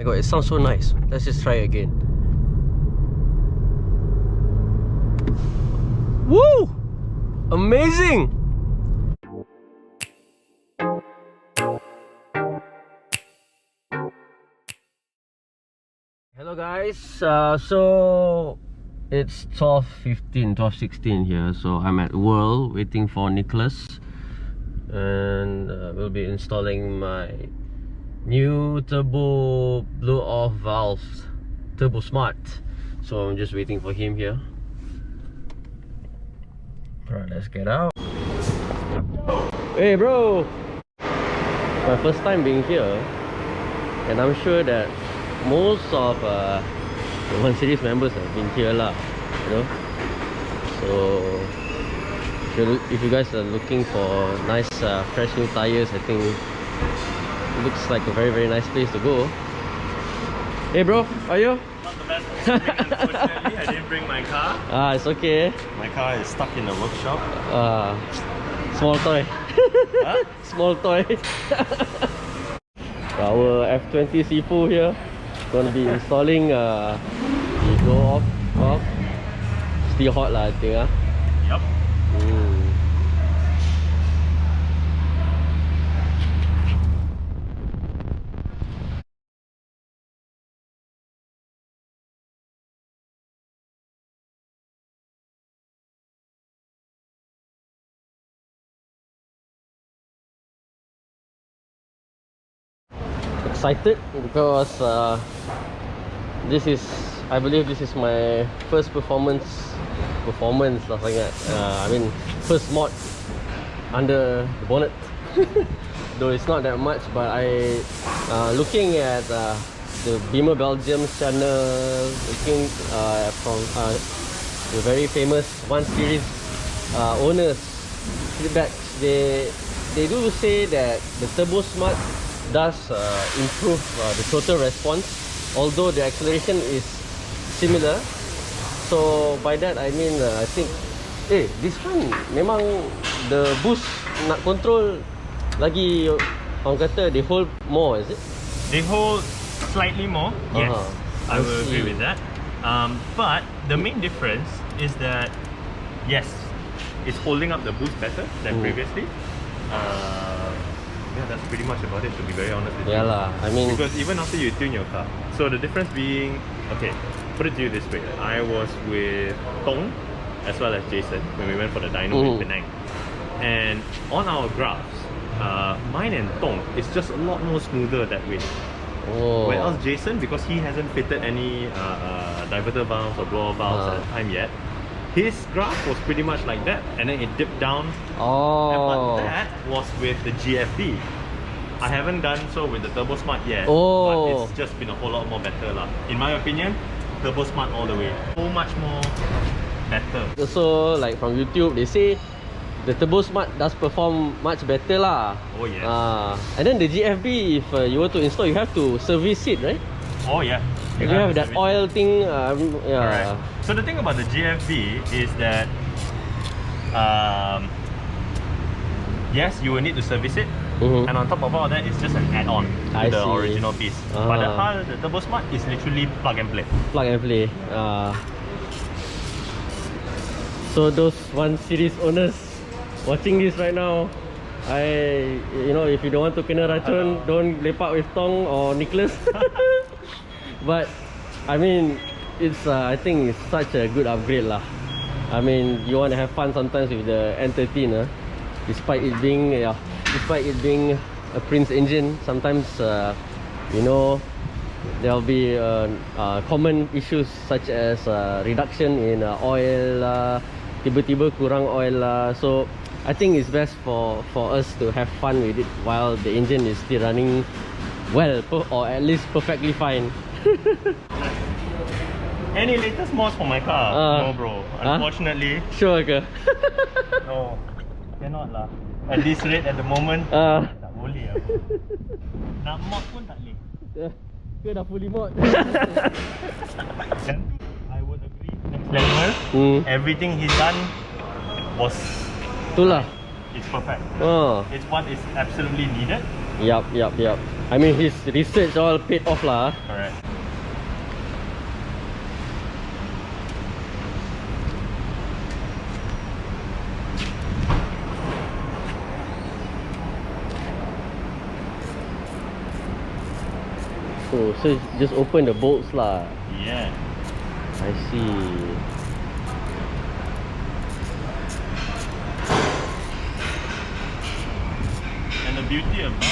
My god, it sounds so nice. Let's just try it again. Woo! Amazing! Hello guys, so it's 12:16 here, so I'm at World waiting for Nicholas, and we'll be installing my new turbo blow off valve, Turbosmart. So I'm just waiting for him here. Alright, let's get out. Hey bro! My first time being here, and I'm sure that most of the 1 Series members have been here lah, you know. So if you guys are looking for nice fresh new tires, I think it looks like a very nice place to go. Hey bro, how are you? Not the best unfortunately. I didn't bring my car. It's okay. My car is stuck in the workshop. Small toy. Huh? Small toy. Our F20 Sifu here gonna be installing the blow off valve. Still hot lah, I think. Yep. Excited because I believe this is my first performance lah sangat. I mean first mod under the bonnet. Though it's not that much, but I looking at the Beamer Belgium channel, looking from the very famous 1 Series owners feedback, they do say that the Turbosmart does improve the total response, although the acceleration is similar. So by that I mean I think this one memang the boost nak control lagi, orang kata they hold more, is it? They hold slightly more. Yes, I will agree with that. But the main difference is that yes, it's holding up the boost better than previously. Yeah, that's pretty much about it, to be very honest with you. Yeah lah, I mean, because even after you tune your car, so the difference being, okay, put it to you this way, I was with Tong as well as Jason when we went for the dyno in Penang, and on our graphs, mine and Tong is just a lot more smoother that way. Whereas Jason, because he hasn't fitted any diverter valves or blower valves at the time yet, his graph was pretty much like that, and then it dipped down. But that was with the GFB. I haven't done so with the Turbosmart yet, but it's just been a whole lot more better lah. In my opinion, Turbosmart all the way. So much more better. Also, like from YouTube, they say the Turbosmart does perform much better lah. Oh yes. And then the GFB, if you were to install, you have to service it, right? Oh yeah. You have that oil thing. Correct. So the thing about the GFB is that yes, you will need to service it, and on top of all that, it's just an add-on to the original piece. But the Turbosmart is literally plug and play. Plug and play. So those 1 Series owners watching this right now, you know, if you don't want to kena racun, don't lepak with Tong or Nicholas. But I mean, it's I think it's such a good upgrade lah. I mean, you want to have fun sometimes with the N13, despite it being a Prince engine. Sometimes you know, there'll be common issues such as reduction in oil, tiba-tiba kurang oil. So I think it's best for us to have fun with it while the engine is still running well, or at least perfectly fine. Any latest mods for my car? No bro, unfortunately. Sure ke? No, cannot lah. At this rate at the moment, tak boleh lah. Nak mod pun tak boleh. Ke dah fully mod? I would agree. Next level, everything he's done was... Itulah. It's perfect. Oh. It's what is absolutely needed. Yup. I mean, his research all paid off lah. Correct. Oh, so just open the bolts lah. Yeah. I see. And the beauty about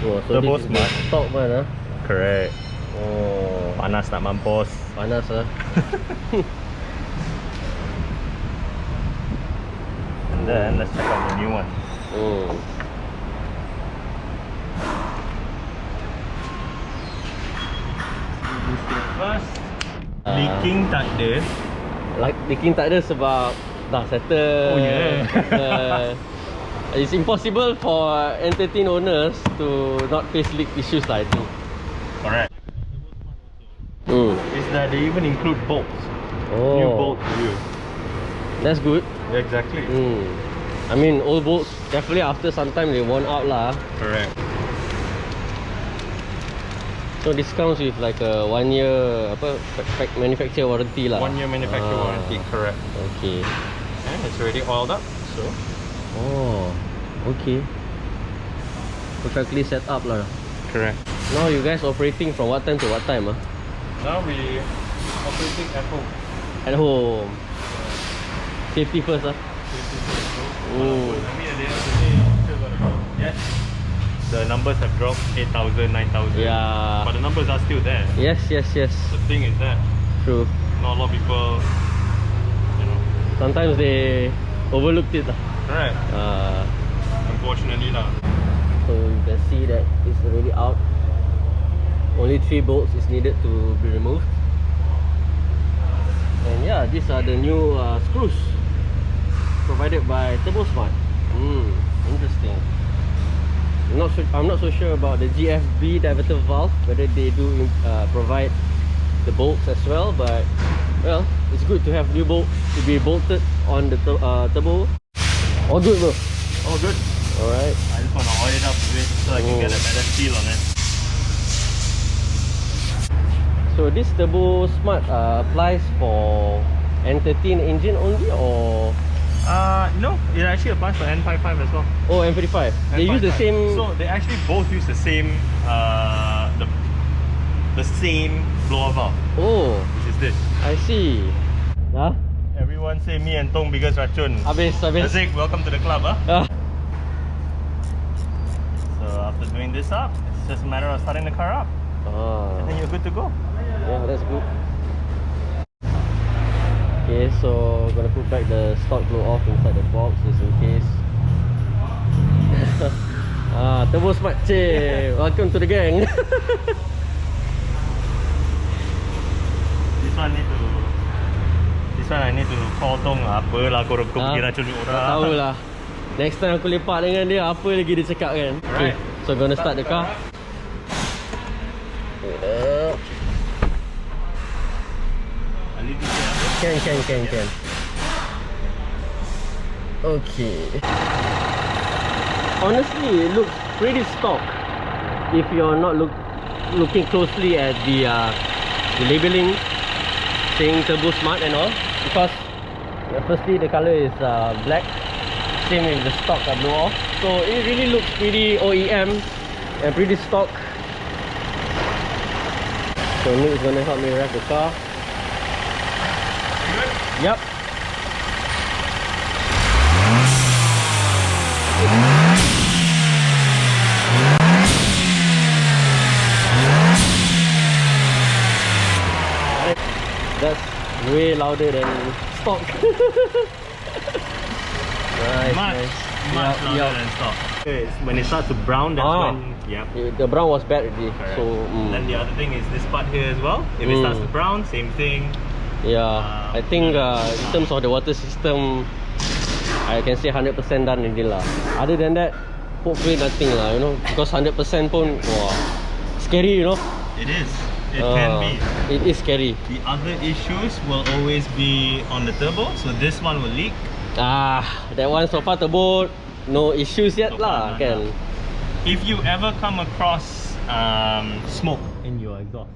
Oh, so this is the Turbosmart. stock one ah. correct. Oh, Panas nak mampus. panas ah. And then let's check out the new one. Oh. First, leaking tak ada. Like leaking tak ada sebab dah settle. Oh, yeah. It's impossible for N13 owners to not face leak issues lah, I think. Correct. Is that they even include bolts. Oh, New bolt for you. that's good. Exactly. I mean, old bolts definitely after some time they worn out lah. Correct. So this comes with like a 1 year apa manufacturer warranty lah. 1 year manufacturer warranty. Correct. Okay. And it's already oiled up. So Oh, okay. Perfectly set up lah. correct. Now you guys operating from what time to what time ah? Now we operating at home. At home. Safety first ah. Oh. I mean at the end of the day, still got to go. Yes. The numbers have dropped 8,000, 9,000. Yeah. But the numbers are still there. Yes. The thing is that True. not a lot of people, you know. Sometimes they overlooked it lah. Correct. Unfortunately lah. So you can see that it's already out. Only 3 bolts is needed to be removed. And yeah, these are the new screws provided by Turbosmart. Interesting. I'm not so sure about the GFB diverter valve, whether they do provide the bolts as well, but well, it's good to have new bolts to be bolted on the turbo. All good, bro. Oh, good. Alright. I just want to oil it up a bit so I can get a better feel on it. So this Turbosmart applies for N13 engine only, or No, it actually applies for N55 as well. oh M55? They use the N55. same. So they actually both use the same the same blower valve, Oh, which is this. I see. Huh? Everyone say me and Tong biggest racun. Habis. Azik, welcome to the club, huh? Ah. So after doing this up, it's just a matter of starting the car up, and then you're good to go. Yeah, that's good. Okay, so gonna put back the stock blow off inside the box just in case. Turbosmart, welcome to the gang. This one I need to call Tong. Apa lah kau pergi racun orang. Tak tahulah. Next time aku lepak dengan dia, apa lagi dia cakap kan. Okay, so gonna start the car. I need to say, Can. Okay. Honestly, it looks pretty stock if you're not looking closely at the labeling saying Turbosmart and all, because firstly the color is black, same with the stock blow off, so it really looks pretty OEM and pretty stock. So Nick is gonna help me rev the car. Yep. That's way louder than stock. Nice. Much louder than stock. Okay, when it starts to brown, that's when the brown was bad already. correct. So Then the other thing is this part here as well. If it starts to brown, same thing. yeah, I think in terms of the water system, I can say 100% done already lah. Other than that, hopefully nothing lah, you know, because 100% pun, wow, scary, you know. It is. It can be. It is scary. The other issues will always be on the turbo. So this one will leak. That one so far turbo no issues yet So far, lah, kan? If you ever come across smoke in your exhaust,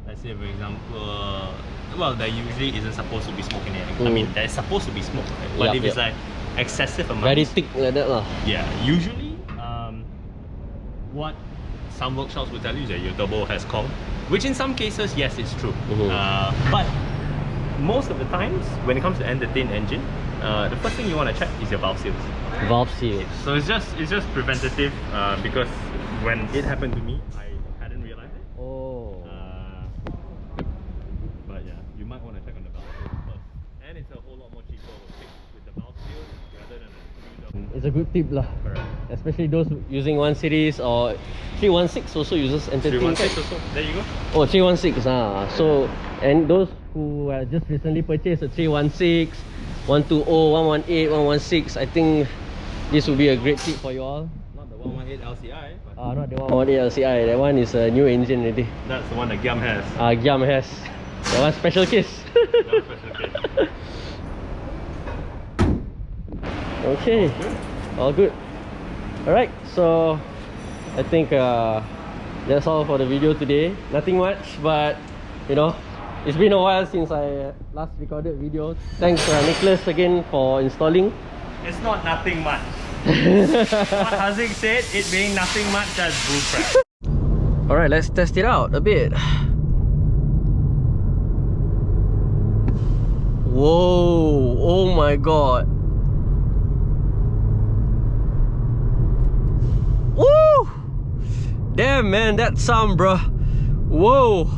let's say for example, well, there usually isn't supposed to be smoke in it. I mean, there's supposed to be smoke, right? But if it's like excessive amount, very thick like that lah. yeah, usually what some workshops will tell you is that your turbo has Kong, which in some cases, yes, it's true. But most of the times, when it comes to N13 engine, the first thing you want to check is your valve seals. Valve seals. So it's just preventative, because when it happened to me, I hadn't realized it. Oh. But yeah, you might want to check on the valve seals first. And it's a whole lot more cheaper to fix with the valve seals rather than a new. It's a good tip lah. Correct. Especially those using 1 series or 316 also uses N13. 316 also. There you go. Oh, 316 So, and those who just recently purchased a 316, 120, 118, 116, I think this will be a great tip for you all. Not the 118 LCI, but Not the 118 LCI. That one is a new engine already. that's the one that Giam has. Giam has. That one special case. That was special case. Okay, all good. Alright, so I think that's all for the video today. Nothing much, but you know, it's been a while since I last recorded video. Thanks Nicholas again for installing. It's not nothing much. What Haziq said, it being nothing much, that's bullcrap. Alright, let's test it out a bit. Whoa, oh my god. Woo! Damn man, that sound, bro. Whoa!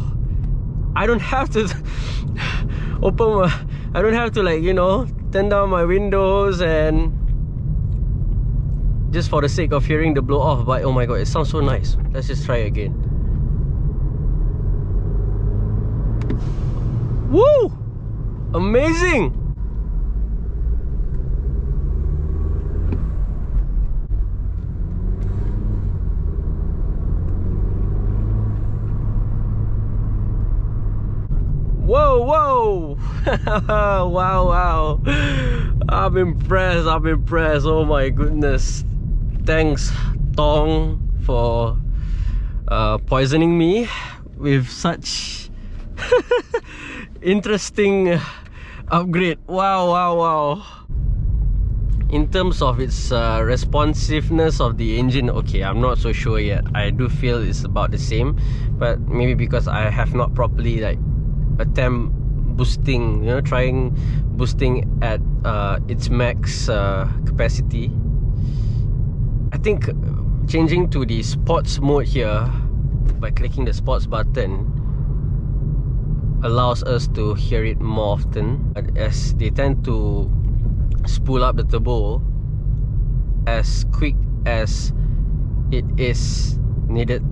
I don't have to I don't have to, like, you know, turn down my windows and just for the sake of hearing the blow off. But oh my god, it sounds so nice. Let's just try again. Woo! Amazing! Whoa, whoa! Wow. I'm impressed, oh my goodness. Thanks Tong for poisoning me with such interesting upgrade. Wow. In terms of its responsiveness of the engine, okay, I'm not so sure yet. I do feel it's about the same, but maybe because I have not properly like attempt boosting, you know, trying boosting at its max capacity. I think changing to the sports mode here by clicking the sports button allows us to hear it more often, as they tend to spool up the turbo as quick as it is needed.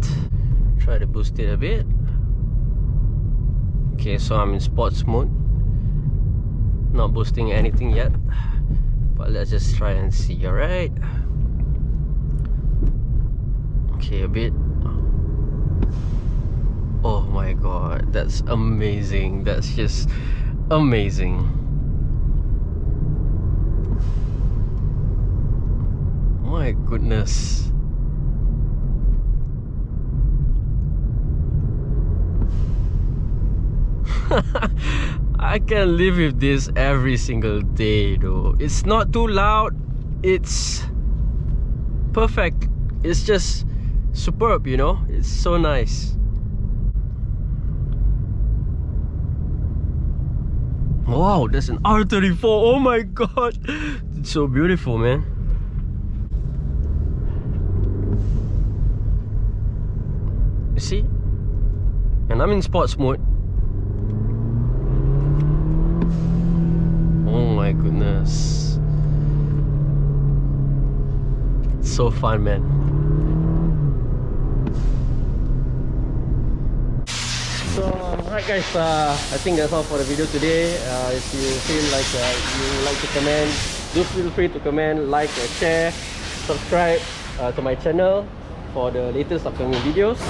Try to boost it a bit. Okay, so I'm in sports mode, not boosting anything yet, but let's just try and see. Alright, okay, a bit. Oh my god, that's amazing. That's just amazing. My goodness. I can live with this every single day though. It's not too loud, it's perfect. It's just superb, you know. It's so nice. Wow, that's an R34. Oh my god, it's so beautiful, man. You see? And I'm in sports mode. Oh my goodness. It's so fun, man. So alright guys, I think that's all for the video today. If you feel like you like to comment, do feel free to comment, like, share, subscribe to my channel for the latest upcoming videos,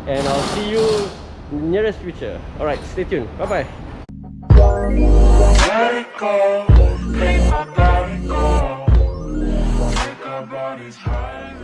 and I'll see you in the nearest future. Alright, stay tuned. Bye bye. Let it go, let my body go. body's high.